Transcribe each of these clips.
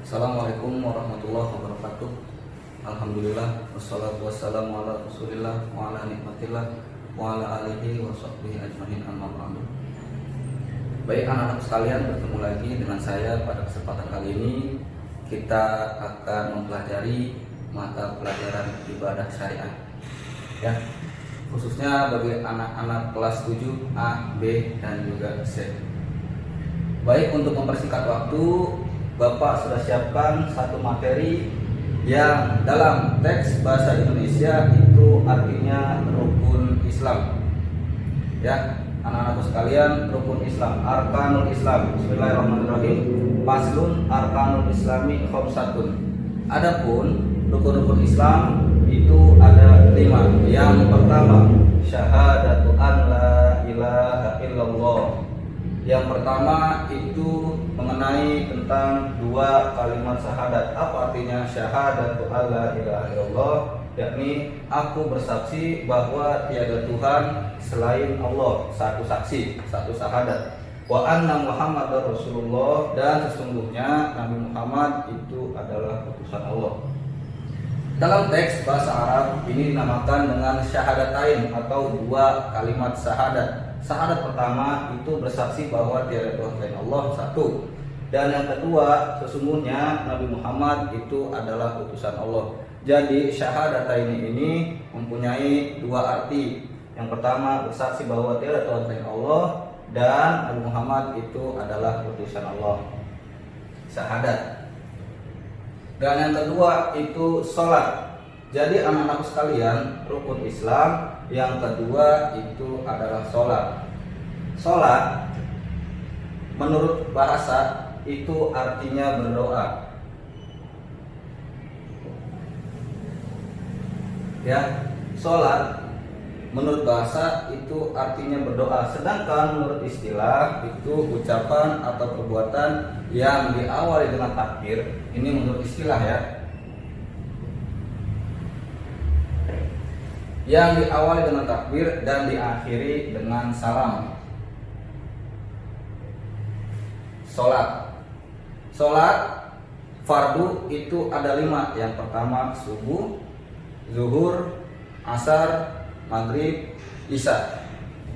Assalamualaikum warahmatullahi wabarakatuh. Alhamdulillah wassalatu wassalamu ala Rasulillah wa ala nikmatillah wa ala alihi wa sahbihi ajmain, amma ba'du. Baik anak-anak sekalian, bertemu lagi dengan saya pada kesempatan kali ini. Kita akan mempelajari mata pelajaran ibadah syariah, ya, khususnya bagi anak-anak kelas 7 A, B, dan juga C. Baik, untuk mempersingkat waktu, Bapak sudah siapkan satu materi yang dalam teks bahasa Indonesia itu artinya rukun Islam. Ya, anak-anakku sekalian, rukun Islam, arkanul Islam. Bismillahirrahmanirrahim. Faslun arkanul Islami khamsatun. Adapun rukun-rukun Islam itu ada 5. Yang pertama, syahadatu an la ilaha illallah. Yang pertama itu mengenai tentang 2 kalimat syahadat. Apa artinya syahadatu an la ilaha illallah? Yakni aku bersaksi bahwa tiada Tuhan selain Allah, satu saksi, satu syahadat. Wa anna Muhammadar Rasulullah, dan sesungguhnya Nabi Muhammad itu adalah utusan Allah. Dalam teks bahasa Arab ini dinamakan dengan syahadatain atau 2 kalimat syahadat. Syahadat pertama itu bersaksi bahwa tiada Tuhan selain Allah, satu. Dan yang kedua, sesungguhnya Nabi Muhammad itu adalah utusan Allah. Jadi syahadatain ini mempunyai 2 arti. Yang pertama, bersaksi bahwa tiada Tuhan selain Allah, dan Nabi Muhammad itu adalah utusan Allah. Syahadat. Dan yang kedua itu sholat. Jadi anak-anak sekalian, rukun Islam yang kedua itu adalah sholat. Sholat menurut bahasa itu artinya berdoa. Ya, sholat menurut bahasa itu artinya berdoa. Sedangkan menurut istilah itu ucapan atau perbuatan yang diawali dengan takbir. Ini menurut istilah, ya. Yang diawali dengan takbir dan diakhiri dengan salam. Sholat fardu itu ada 5. Yang pertama subuh, zuhur, asar, maghrib, isya.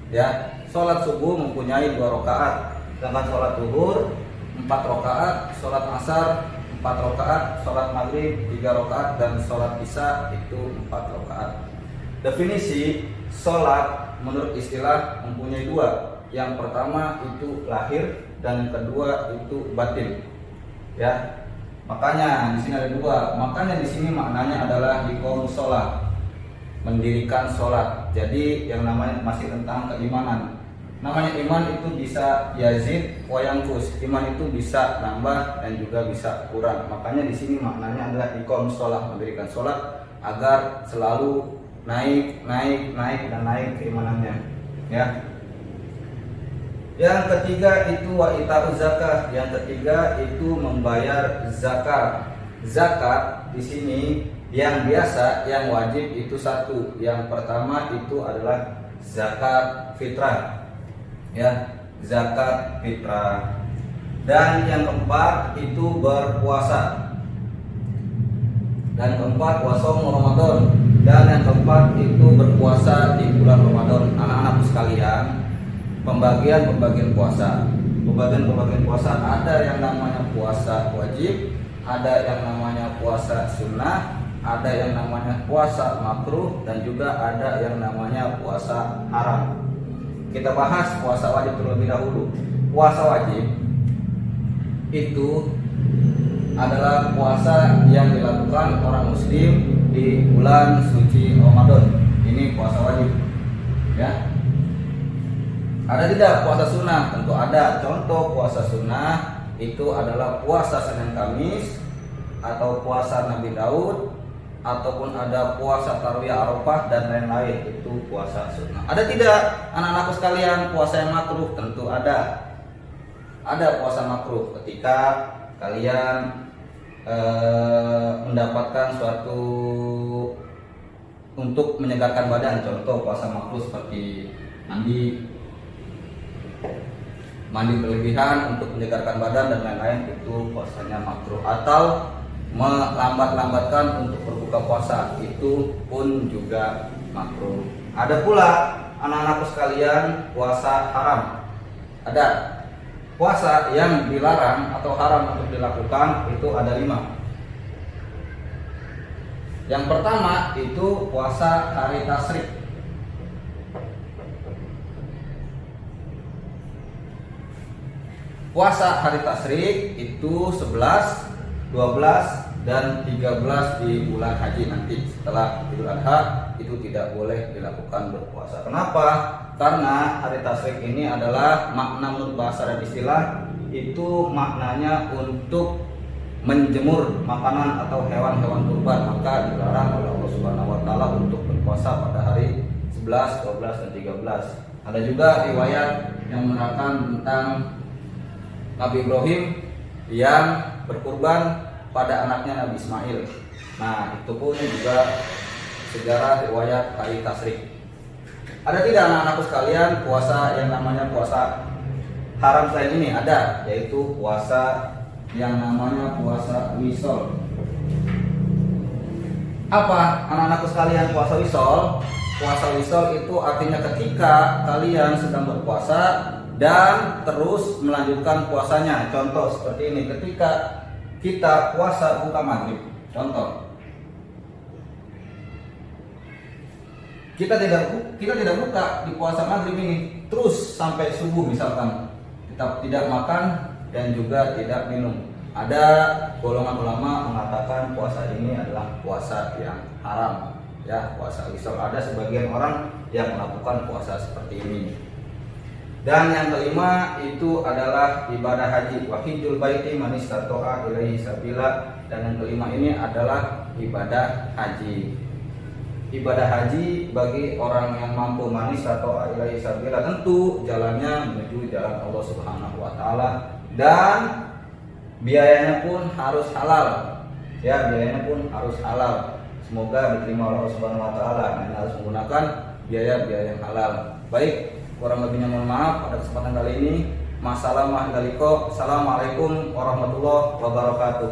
Ya, sholat subuh mempunyai 2 rakaat. Sedangkan sholat zuhur 4 rakaat, sholat asar 4 rakaat, sholat maghrib 3 rakaat, dan sholat isya itu 4 rakaat. Definisi sholat menurut istilah mempunyai 2. Yang pertama itu lahir, dan yang kedua itu batin. Ya, makanya di sini ada 2. Makanya di sini maknanya adalah iqamus sholat, mendirikan sholat. Jadi yang namanya masih tentang keimanan. Namanya iman itu bisa yazid wa yanqus. Iman itu bisa nambah dan juga bisa kurang. Makanya di sini maknanya adalah iqamus sholat, mendirikan sholat agar selalu naik dan naik keimanannya, ya. Yang ketiga itu wa ita'uz zakah. Yang ketiga itu membayar zakat. Zakat di sini yang biasa, yang wajib itu 1. Yang pertama itu adalah zakat fitrah, ya, zakat fitrah. Dan yang keempat itu berpuasa. Dan keempat wasaumu Ramadan. Dan yang keempat itu berpuasa di bulan Ramadan. Anak-anak sekalian, pembagian puasa. Pembagian puasa ada yang namanya puasa wajib, ada yang namanya puasa sunnah, ada yang namanya puasa makruh, dan juga ada yang namanya puasa haram. Kita bahas puasa wajib terlebih dahulu. Puasa wajib itu adalah puasa yang dilakukan orang muslim di bulan suci Ramadan. Ini puasa wajib, ya. Ada tidak puasa sunnah? Tentu ada. Contoh puasa sunnah itu adalah puasa Senin Kamis, atau puasa Nabi Daud, ataupun ada puasa Tarwiyah Arafah dan lain-lain. Itu puasa sunnah. Ada tidak anak-anakku sekalian puasa yang makruh? Tentu ada. Ada puasa makruh ketika kalian mendapatkan suatu untuk menyegarkan badan. Contoh puasa makruh seperti mandi, mandi berlebihan untuk menyegarkan badan dan lain-lain, itu puasanya makruh. Atau melambat-lambatkan untuk berbuka puasa, itu pun juga makruh. Ada pula anak-anakku sekalian puasa haram. Ada puasa yang dilarang atau haram untuk dilakukan, itu ada 5. Yang pertama itu puasa hari tasyrik. Puasa hari tasyrik itu 11, 12, dan 13 di bulan haji nanti. Setelah Idul Adha itu tidak boleh dilakukan berpuasa. Kenapa? Karena hari tasyrik ini adalah makna menurut bahasa dan istilah, itu maknanya untuk menjemur makanan atau hewan-hewan kurban, maka dilarang oleh Allah Subhanahu wa taala untuk berpuasa pada hari 11, 12, dan 13. Ada juga riwayat yang menerangkan tentang Nabi Ibrahim yang berkurban pada anaknya Nabi Ismail. Nah, itu pun juga sejarah riwayat hari tasyrik. Ada tidak anak-anakku sekalian puasa yang namanya puasa haram selain ini? Ada, yaitu puasa yang namanya puasa wisol. Apa anak-anakku sekalian puasa wisol? Puasa wisol itu artinya ketika kalian sedang berpuasa dan terus melanjutkan puasanya. Contoh seperti ini, ketika kita puasa buka maghrib, contoh kita tidak buka di puasa maghrib ini terus sampai subuh misalkan, kita tidak makan dan juga tidak minum. Ada golongan ulama mengatakan puasa ini adalah puasa yang haram, ya, puasa wisol. Ada sebagian orang yang melakukan puasa seperti ini. Dan yang kelima itu adalah ibadah haji, wa hijjul baiti man istata'a ilaihi sabila. Dan yang kelima ini adalah ibadah haji. Ibadah haji bagi orang yang mampu, man istata'a ilaihi sabila, tentu jalannya menuju jalan Allah Subhanahu wa taala, dan biayanya pun harus halal. Ya, biayanya pun harus halal. Semoga diterima oleh Allah Subhanahu wa taala, dan harus menggunakan biaya-biaya yang halal. Baik, kurang lebihnya mohon maaf pada kesempatan kali ini. Assalamualaikum warahmatullahi wabarakatuh.